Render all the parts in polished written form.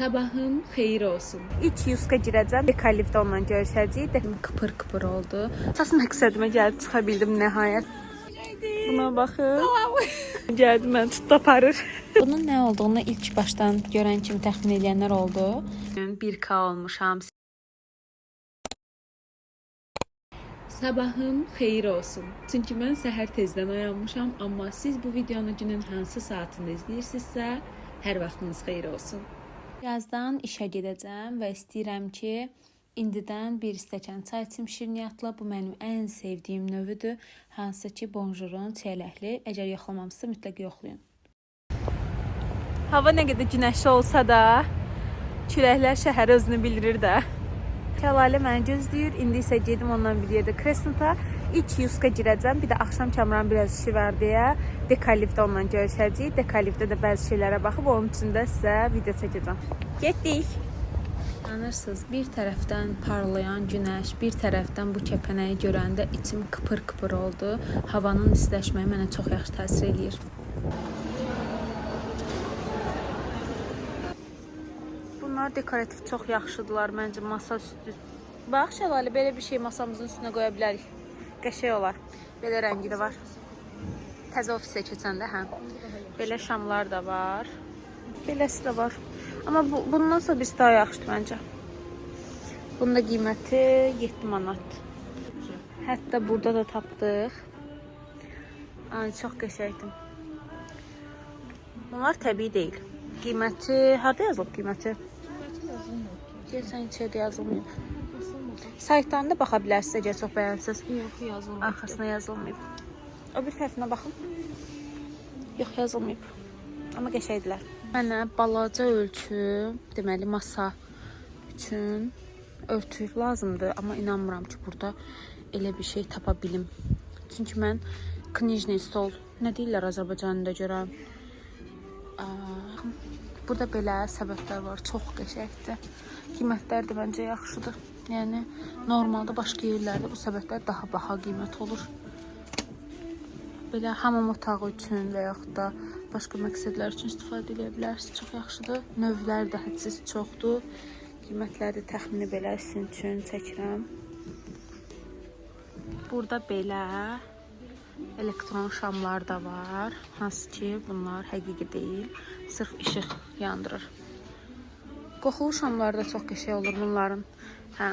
Sabahın xeyir olsun. İlk Yuska girəcəm. Dekalifdə onunla görüşəcəyik. Kıpır oldu. Əsas məqsədimə gəlib çıxa bildim nəhayət. Buna baxın. Gəldi mən tutdu aparır. Bunun nə olduğunu ilk başdan görən kimi təxmin edənlər oldu. 1K olmuşam. Sabahın xeyir olsun. Çünki mən səhər tezdən oyanmışam, amma siz bu videonu günün hansı saatında izləyirsinizsə, hər vaxtınız xeyir olsun. Birazdan işə gedəcəm və istəyirəm ki, indidən bir stəkan çay içim şirniyyatla. Bu mənim ən sevdiyim növüdür. Hansı ki, bonjurun çiyələkli. Əgər yoxlamamızsa mütləq yoxlayın. Hava nə qədər günəşli olsa da, küləklər şəhəri özünü bildirir də. Kəlalə məni gözləyir. İndi isə gedim ondan bir yerdə Crescent'a. İlk Yuska girəcəm. Bir də axşam Kamran biraz işi var deyə Dekalifdə onunla görüşəcəyik. Dekalifdə də bəzi şeylərə baxıb onun üçün də sizə video çəkəcəm. Getdik. Anırsınız, bir tərəfdən parlayan günəş, bir tərəfdən bu kəpənəyi görəndə içim kıpır oldu. Havanın istiləşməyi mənə çox yaxşı təsir eləyir. Bunlar dekorativ çox yaxşıdırlar məncə masa üstü. Bax Şəlalə, belə bir şey masamızın üstünə qoya bilərik. Qəşəng olar. Belə rəngi də var. Təzə ofisə keçəndə hə. Belə şamlar da var. Beləsi də var. Amma bundan sonra birisi daha yaxşıdır məncə. Bunun da qiyməti 7 manat. Hətta burada da tapdıq. Ay, çox qəşəngdir. Bunlar təbii deyil. Qiyməti, harada yazılıb qiyməti? Gəlsən içəridə yazılmayıb. Saytlarında baxa bilərsiniz, əgər çox bəyənsiniz. Yox, yazılmayıb. Arxasına yazılmayıb. O bir tərəfinə baxın. Yox, yazılmayıb. Amma qəşəngdilər. Mənə balaca ölçü, deməli masa üçün örtük lazımdır. Amma inanmıram ki, burada elə bir şey tapa bilim. Çünki mən knijni stol, nə deyirlər Azərbaycanında görəm. Burada belə səbətlər var, çox qəşəngdir. Qiymətlər də məncə yaxşıdır. Yəni, normalda başqa yerlərdə bu səbətlər daha baha qiymət olur. Belə hamam otağı üçün və yaxud da başqa məqsədlər üçün istifadə edə bilərsiniz. Çox yaxşıdır. Növlər də hədsiz çoxdur. Qiymətləri təxmini belə sizin üçün çəkirəm. Burada belə elektron şamlar da var. Hansı ki, bunlar həqiqi deyil. Sırf işıq yandırır. Qoxulu şamlar da çox qəşəng olur bunların. Hə.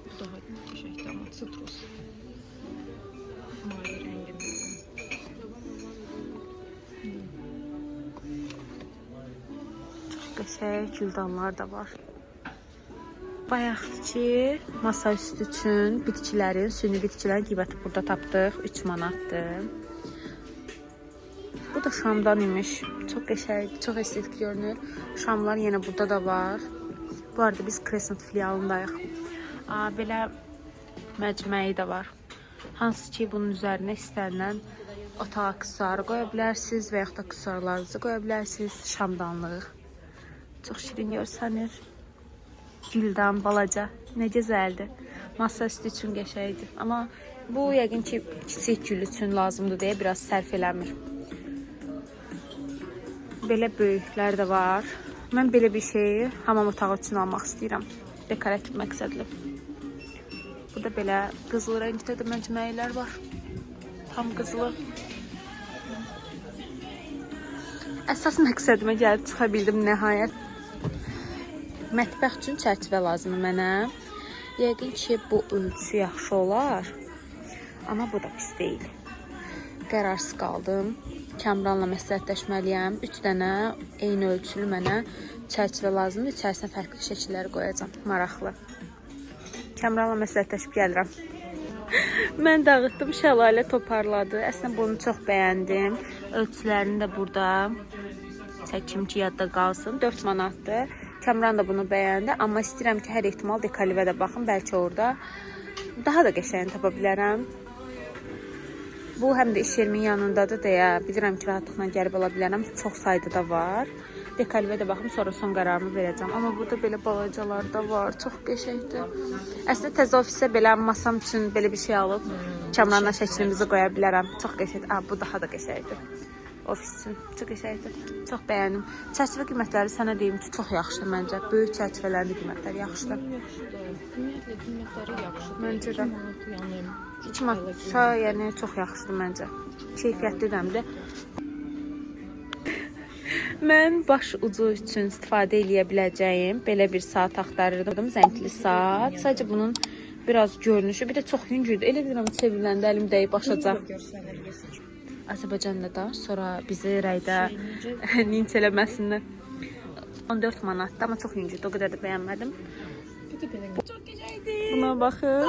Bu daha qəşəngdir, amma sitrus. Mavi rəngində. Çox qəşəng güldanlar da var. Bayaqdır ki, masa üstü üçün bitkilərin, süni bitkilərin qiyməti burada tapdıq. 3 manatdır. Bu da şamdan imiş. Çox qəşəng, çox estetik görünür. Şamlar yenə burada da var. Bu arada biz Crescent filialındayıq. Belə məcməyi də var. Hansı ki, bunun üzərinə istənilən otağa aksesuarı qoya bilərsiniz və yaxud da aksesuarlarınızı qoya bilərsiniz. Şamdanlıq. Çox şirin görsənir. Güldan, balaca. Nə gözəldir. Masa üstü üçün qəşəngdir. Amma bu yəqin ki, kiçik gül üçün lazımdır deyə biraz sərf eləmir. Belə böyüklər də var. Mən belə bir şeyi hamam otağı üçün almaq istəyirəm. Dekorativ məqsədli. Burada belə qızıl rəngdə də məcməyilər var. Tam qızılı. Əsas məqsədimə gəlib çıxa bildim nəhayət. Mətbəx üçün çərçivə lazımdır mənə. Yəqin ki, bu ölçü yaxşı olar. Amma bu da pis deyil. Qərarsız qaldım. Kamranla məsləhətləşməliyəm. 3 dənə eyni ölçülü mənə çərçivə lazımdır. İçərisinə fərqli şəkilləri qoyacam. Maraqlı. Kamranla məsləhətləşib gəlirəm. Mən dağıtdım, Şəlalə toparladı. Əslində bunu çox bəyəndim. Ölçülərini də burada çəkim ki, yadda qalsın. 4 manatdır. Kamran da bunu bəyəndi. Amma istəyirəm ki, hər ehtimal Dekalivə də baxın. Bəlkə orada daha da qəşəng tapa bilərəm. Bu həm də iş yerimin yanındadır deyə bilirəm ki, rahatlıqla gəlib ala bilərəm. Çox sayda da var. Dekalivə də baxım, sonra son qərarımı verəcəm. Amma burada belə balacalar da var. Çox qəşəngdir. Əslində təzə ofisə belə masam üçün belə bir şey alıb Kamranla şəklimizi qoya bilərəm. Çox qəşəngdir. Bu daha da qəşəngdir. Ofis üçün çox qəşəngdir. Çox bəyəndim. Çərçivə qiymətləri sənə deyim ki, çox yaxşıdır məncə. Böyük çərçivələrin qiymətləri yaxşıdır. Ümumiyyətlə qiymətləri yaxşıdır. Məncə də. 2 manata, yəni çox yaxşıdır məncə. Keyfiyyətli dəmdir. Mən baş ucu üçün istifadə edə biləcəyim belə bir saat axtarırdım. Zəngli saat. Sadəcə bunun biraz görünüşü, bir də çox yüngüldür. Elə bilirəm çevriləndə əlim dəyib başacaq. Azərbaycanda da sonra bizi rəydə linç eləməsinlər. 14 manatdır, amma çox yüngüldür. O qədər də bəyənmədim. Çox gözəldir. Buna baxın.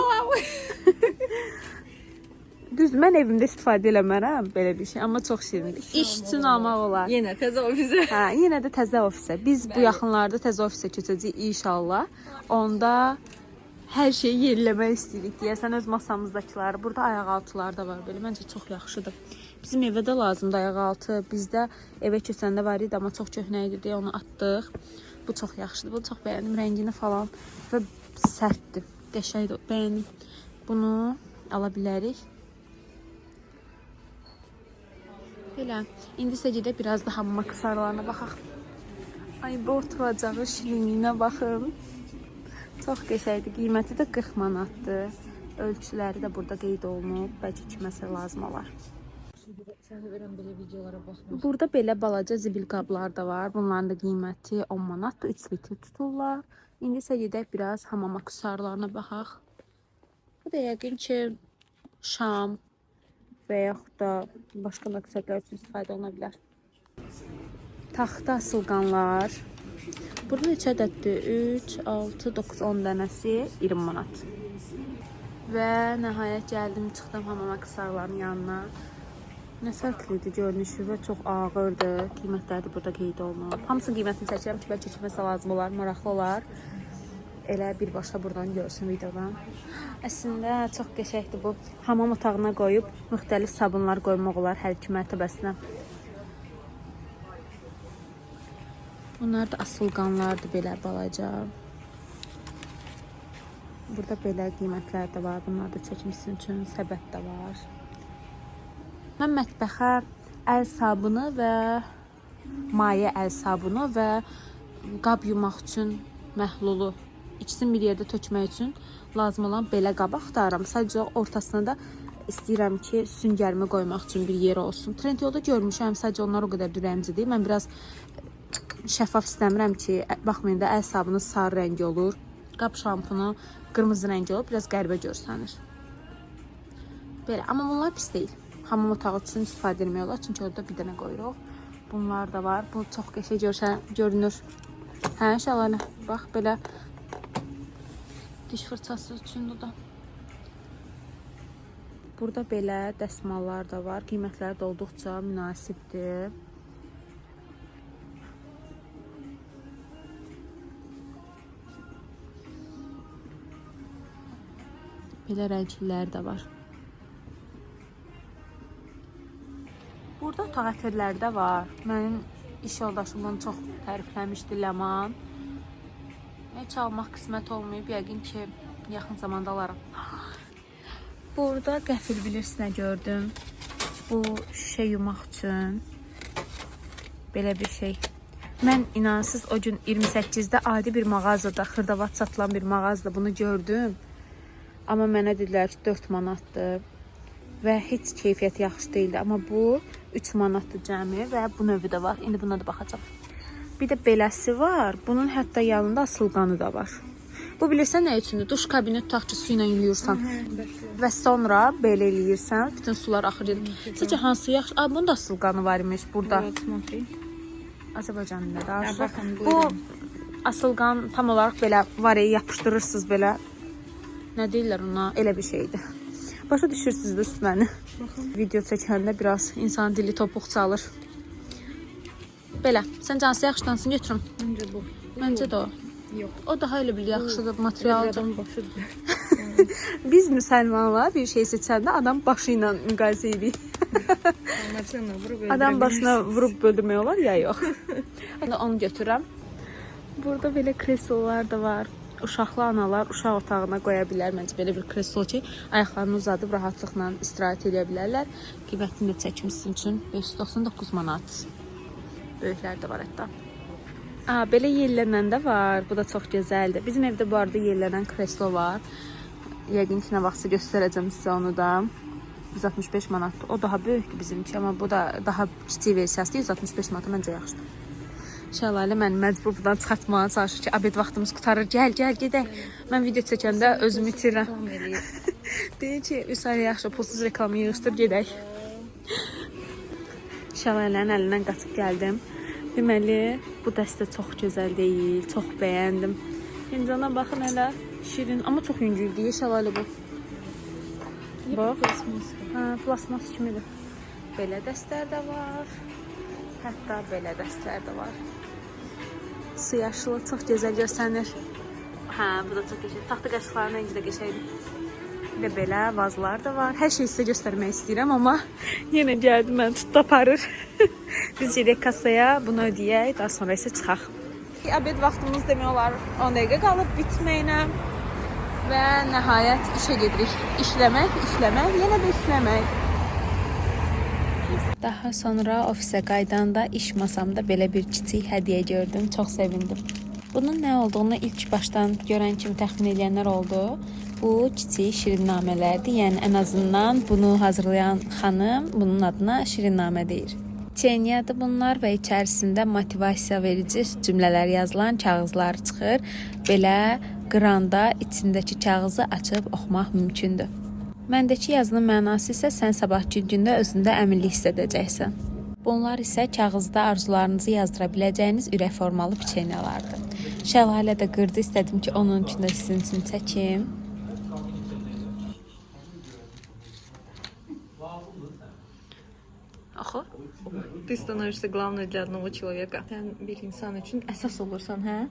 Düzdür, mən evimdə istifadə eləmərəm belə bir şey, amma çox şirindir. İş üçün almaq olar. Yenə təzə ofisə. Hə, yenə də təzə ofisə. Biz bu yaxınlarda təzə ofisə keçəcəyik inşallah. Onda hər şeyi yeniləmək istəyirik deyəsən öz masamızdakıları. Burada ayaqaltılar da var belə. Məncə çox yaxşıdır. Bizim evə də lazımdır ayaqaltı. Bizdə evə keçəndə var idi, amma çox köhnə idi deyə onu atdıq. Bu çox yaxşıdır. Bunu çox bəyəndim rəngini falan və sərtdir. Qəşəngdir. Bəyəndim. Bunu ala bilərik. Belə. İndi isə gedək biraz da hamama qısarlarına baxaq. Ay, bu oturacağı şirinliyinə baxın. Çox qəşəngdir. Qiyməti də 40 manatdır. Ölçüləri də burada qeyd olunub. Bəlkə kiməsə lazım olar. Sənə verəm belə videolara baxmaq. Burada belə balaca zibil qablar da var. Bunların da qiyməti 10 manatdır. 3 litr tuturlar. İndi isə gedək biraz hamama qısarlarına baxaq. Bu da yəqin ki şam və yaxud da başqa məqsədlər üçün istifadə oluna bilər. Taxta asılqanlar. Burada neçə ədəddir? 3, 6, 9, 10 dənəsi 20 manat. Və nəhayət gəldim, çıxdım hamama qısarların yanına. Nə fərqlidir görünüşü və çox ağırdır. Qiymətləri də burada qeyd olunub. Hamısının qiymətini çəkirəm ki, bəlkə kiməsə lazım olar, maraqlı olar. Elə birbaşa buradan görsün videodan. Əslində çox qəşəngdir bu. Hamam otağına qoyub müxtəlif sabunlar qoymaq olar hər iki mərtəbəsinə. Bunlar da asılqanlardır belə balaca. Burada belə qiymətlər də var. Bunlar da çəkmişsin üçün səbət də var. Mən mətbəxə əl sabunu və maye əl sabunu və qab yumaq üçün məhlulu İkisini bir yerdə tökmək üçün lazım olan belə qab axtarıram. Sadəcə ortasına da istəyirəm ki, süngərimi qoymaq üçün bir yer olsun. Trendyolda görmüşəm, sadəcə onlar o qədər ürəyimcidir. Mən biraz şəffaf istəmirəm ki, baxmayın da əl sabunu sarı rəngi olur. Qab şampunu qırmızı rəngi olur, biraz qəribə görsənir. Belə, amma bunlar pis deyil. Hamam otağı üçün istifadə etmək olar, çünki orada bir dənə qoyuruq. Bunlar da var. Bu çox qəşəng görünür. Hə, şəlalə. Bax belə diş fırçası üçün da. Burada belə dəsmallar da var. Qiymətləri də olduqca münasibdir. Belə rəngləri də var. Burada otaq ətirləri də var. Mənim iş yoldaşımdan çox tərifləmişdi Ləman. Heç almaq qismət olmayıb, yəqin ki, yaxın zamanda alaram. Burada qəfil bilirsinə gördüm. Bu şişə yumaq üçün belə bir şey. Mən inansız o gün 28-də adi bir mağazada, xırdavat satılan bir mağazada bunu gördüm. Amma mənə dedilər ki, 4 manatdır və heç keyfiyyəti yaxşı deyildi. Amma bu 3 manatdır cəmi və bu növü də var. İndi buna da baxacağım. Bir də beləsi var. Bunun hətta yanında asılqanı da var. Bu bilirsən nə üçündür? Duş kabini tutaq ki, su ilə yuyursan və sonra belə eləyirsən, bütün sular axır gedir. Sizcə hansı yaxşı? Bunun da asılqanı var imiş burada. Azərbaycan dilində. Bu asılqan tam olaraq belə var, yapışdırırsınız belə. Nə deyirlər ona? Elə bir şeydir. Başa düşürsünüz də siz məni. Video çəkəndə biraz insan dili topuq çalır. Belə. Səncə hansı yaxşıdansın? Götürüm. Məncə bu. Məncə də o. Yox. O daha elə bir yaxşıdır, materialdır. Adam başıdır. Biz müsəlmanlar bir şey seçəndə adam başı ilə müqayisə edirik. Adam başına vurub böldürmək olar ya yox. Onu götürürəm. Burada belə kreslolar da var. uşaqlı analar uşaq otağına qoya bilər məncə belə bir kreslo ki, ayaqlarını uzadıb rahatlıqla istirahət edə bilərlər. Qiymətini də çəkim sizin üçün 599 manat. Böyüklər də var hətta. Belə yellənən də var. Bu da çox gözəldir. Bizim evdə bu arada yellənən kreslo var. Yəqin ki, nə vaxtsa göstərəcəm sizə onu da. 165 manatdır. O daha böyükdür bizimki, amma bu da daha kiçik versiyası 165 manata məncə yaxşıdır. Şəlalə mən məcbur buradan çıxartmağa çalışır ki, abed vaxtımız qutarır. Gəl, gedək. Mən video çəkəndə özümü itirirəm. Deyir ki, Üsariyə yaxşı, pulsuz reklamı yığışdır, gedək. Şələlərin əlindən qaçıb gəldim. Deməli, bu dəstə çox gözəl deyil, çox bəyəndim. Fincana baxın hələ, şirin, amma çox yüngüldür. Şəlalə bu. Bax, plasmas kimidir. Belə dəstlər də var. Hətta belə dəstlər də var. Su yaşılı çox gözəl görsənir. Bu da çox gözəl. Taxta qaşıqların rəngi də qəşəngdir. Bir də belə vazlar da var. Hər şeyi sizə göstərmək istəyirəm, amma yenə gəldi mən tutdu aparır. Biz gedək kasaya, bunu ödəyək, daha sonra isə çıxaq. Abed vaxtımız demək olar 10 dəqiqə qalıb bitməyinə və nəhayət işə gedirik. İşləmək, yenə də işləmək. Daha sonra ofisə qaydanda iş masamda belə bir kiçik hədiyyə gördüm. Çox sevindim. Bunun nə olduğunu ilk başdan görən kimi təxmin edənlər oldu. Bu kiçik şirinnamələrdir. Yəni ən azından bunu hazırlayan xanım bunun adına şirinnamə deyir. Çeniyadır bunlar və içərisində motivasiya verici cümlələr yazılan kağızlar çıxır. Belə qıranda içindəki kağızı açıb oxumaq mümkündür. Məndəki yazının mənası isə sən sabahki gündə özündə əminlik hiss edəcəksən. Bunlar isə kağızda arzularınızı yazdıra biləcəyiniz ürək formalı piçenyalardır. Şəlalə də qırdı, istədim ki, onun üçün də sizin üçün çəkim. Axı, Ты становишься главной для одного человека. Sen bir insan için əsas olursan, hə?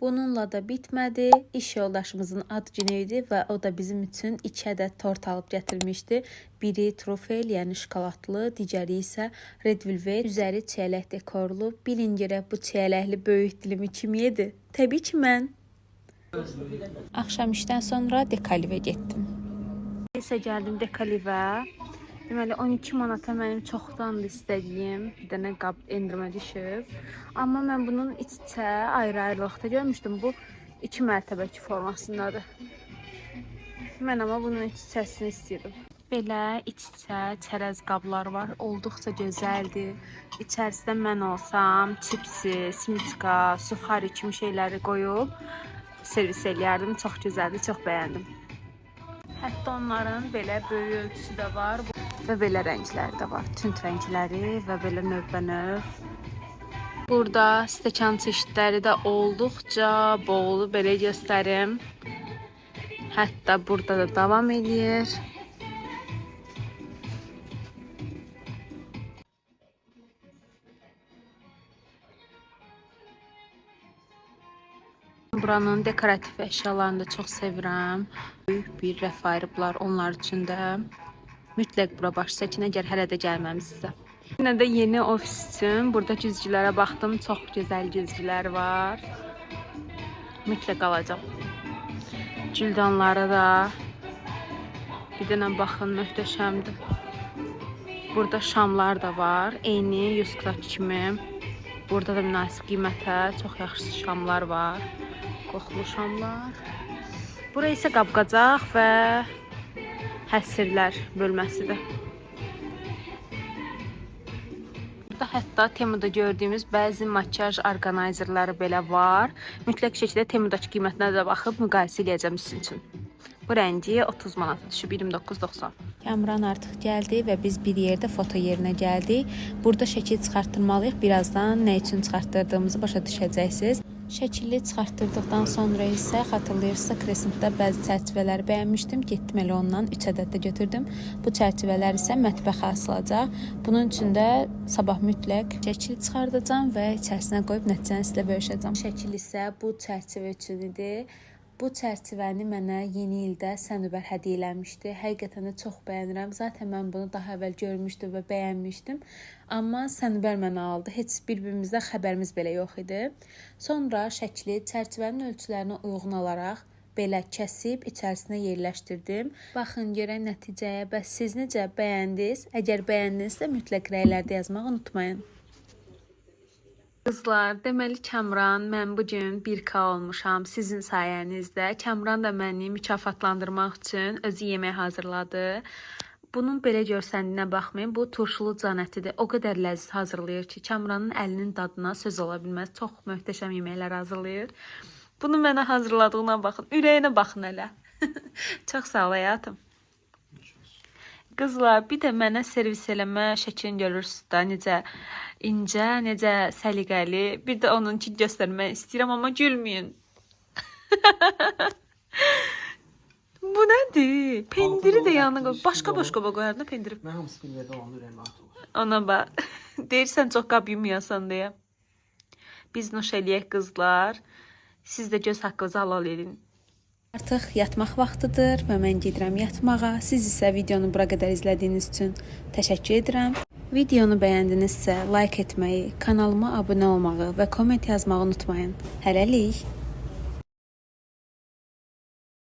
Bununla da bitmədi. İş yoldaşımızın ad günü idi və o da bizim üçün 2 ədəd tort alıb gətirmişdi. Biri trufel, yəni şokoladlı, digəri isə red velvet, üzəri çiyələk dekorlu. Bilin görək bu çiyələkli böyük dilimi kim yedi? Təbii ki, mən. Axşam işdən sonra Dekalivə getdim. İsə gəldim Dekalivə. Deməli 12 manata mənim çoxdandır istədiyim bir dənə qab endirmə düşüb. Amma mən bunun iç-içə ayrı-ayrılıqda görmüşdüm. Bu 2 mərtəbəki formasındadır. Mən amma bunun iç-içəsini istəyirəm. Belə iç-içə çərəz qablar var. Olduqca gözəldir. İçərisində mən olsam çipsi, simiçka, suxari kimi şeyləri qoyub servis eləyərdim. Çox gözəldir, çox bəyəndim. Hətta onların belə böyük ölçüsü də var. Və belə rəngləri də var. Tünd rəngləri və belə növbə-növ. Burada stəkan çeşidləri də olduqca bol, belə göstərim. Hətta burada da davam edir. Buranın dekorativ əşyalarını da çox sevirəm. Böyük bir rəf ayırıblar onlar üçün də. Mütləq bura baş çəkin, əgər hələ də gəlməmisinizsə. Yine də yeni ofis üçün burada güzgülərə baxdım. Çox gözəl güzgülər var. Mütləq alacağım. Cüldanları da bir dənə baxın, möhtəşəmdir. Burada şamlar da var. Eyni yuskudakı kimi. Burada da münasib qiymətə çox yaxşı şamlar var. Qoxulu şamlar. Bura isə qab-qacaq və həsirlər bölməsidir. Burada hətta Temuda gördüyümüz bəzi makyaj orqanayzerləri belə var. Mütləq şəkildə Temudakı qiymətlərə də baxıb müqayisə edəcəm sizin üçün. Bu rəngi 30 manata düşüb 29.90. Kamran artıq gəldi və biz bir yerdə foto yerinə gəldik. Burada şəkil çıxartdırmalıyıq. Birazdan nə üçün çıxartdırdığımızı başa düşəcəksiniz. Şəkili çıxartdırdıqdan sonra isə xatırlayırsınızsa Crescentdə bəzi çərçivələri bəyənmişdim. Getdim elə ondan 3 ədəd də götürdüm. Bu çərçivələr isə mətbəxə asılacaq. Bunun üçün də sabah mütləq şəkil çıxardacağam və içərisinə qoyub nəticəni sizlə bölüşəcəm. Şəkil isə bu çərçivə üçün idi. Bu çərçivəni mənə yeni ildə Sənubər hədiyyə eləmişdi. Həqiqətən də çox bəyənirəm. Zaten mən bunu daha əvvəl görmüşdüm və bəyənmişdim. Amma Sənubər mənə aldı. Heç bir-birimizdən xəbərimiz belə yox idi. Sonra şəkli çərçivənin ölçülərinə uyğun olaraq belə kəsib içərisinə yerləşdirdim. Baxın görək nəticəyə. Bəs siz necə bəyəndiniz? Əgər bəyəndinizsə mütləq rəylərdə yazmağı unutmayın. Qızlar, deməli Kəmran, mən bu gün 1K olmuşam sizin sayənizdə. Kəmran da məni mükafatlandırmaq üçün özü yemək hazırladı. Bunun belə görsəndiyinə baxmayın, bu turşulu can ətidir. O qədər ləzzət hazırlayır ki, Kəmranın əlinin dadına söz ola bilməz. Çox möhtəşəm yeməklər hazırlayır. Bunu mənə hazırladığına baxın, ürəyinə baxın hələ. Çox sağ ol həyatım. Qızlar, bir də mənə servis eləmə şəklini görürsünüz da, necə incə, necə səliqəli. Bir də onunki göstərmək istəyirəm, amma gülməyin. Bu nədir? Pendiri də yanına qoy. Başqa qoyardı pendiri. Mən hamısı bilmədə olanda ürəyim rahat olur. Ona bax. Deyirsən çox qab yumayasan deyə. Biz nuş eləyək qızlar. Siz də göz haqqınızı halal edin. Artıq yatmaq vaxtıdır və mən gedirəm yatmağa. Siz isə videonu bura qədər izlədiyiniz üçün təşəkkür edirəm. Videonu bəyəndinizsə like etməyi, kanalıma abunə olmağı və komment yazmağı unutmayın. Hələlik.